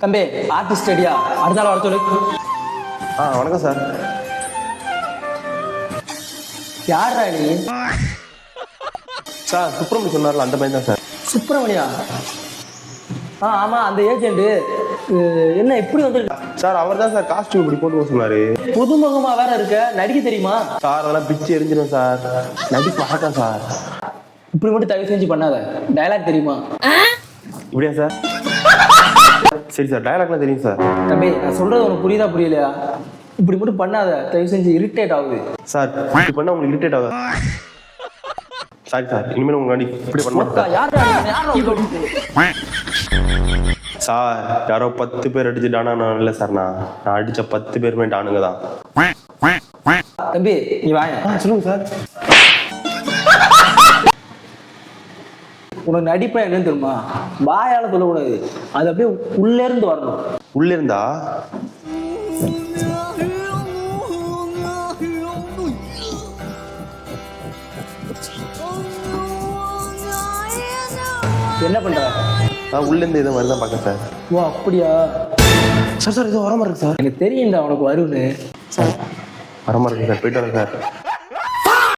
தம்பி ஆர்டிஸ்ட் ரெடியா? அடுத்த நாள் வர சொல்லு. வணக்கம் சார். யாரா நீ? சார் சுப்பிரமணியம் சொன்னார்ல அந்த பையன் தான் சார். சுப்பிரமணியா? ஆமா, அந்த ஏஜென்ட். என்ன இப்படி வந்துருக்கு? சார் அவர் தான் சார் காஸ்டியூம் இப்படி போட்டு சொன்னாரு. புதுமுகமா வேற இருக்க, நடிக்க தெரியுமா? சார் அதெல்லாம் பிச்சு எரிஞ்சிடும் சார், நடிப்பு வணக்கம் சார். இப்படி மட்டும் தயவு செஞ்சு பண்ணாத. டயலாக் தெரியுமா? இப்படியா சார்? சரி சார், டயலாக்லாம் தெரியும் சார். தம்பி நான் சொல்றது உனக்கு புரியுதா புரியலையா? இப்படி மட்டும் பண்ணாத, தயவு செஞ்சு இரிட்டேட் ஆகுது சார். இப்படி பண்ணா உங்களுக்கு இரிட்டேட் ஆகுது. சாரி சார், இனிமேல் உங்க இப்படி பண்ண சார். யாரோ 10 பேர் அடிச்சு டானா இல்லை சார். நான் அடிச்ச 10 பேருமே டானுங்க தான். தம்பி நீ வாங்க. சொல்லுங்க சார். உனக்கு நடிப்பா என்னன்னு தெரியுமா? வாயால சொல்லக்கூடாது, அது அப்படியே உள்ள இருந்து வரணும். உள்ள இருந்தா என்ன பண்ற? உள்ள இருந்து இதை மாதிரி தான் பார்க்க சார். ஓ அப்படியா? சார் இது வர மாதிரி இருக்கு சார். எனக்கு தெரியும்டா உனக்கு வரும்னு. வர மாதிரி இருக்கு சார். போயிட்டு வரேன் சார்.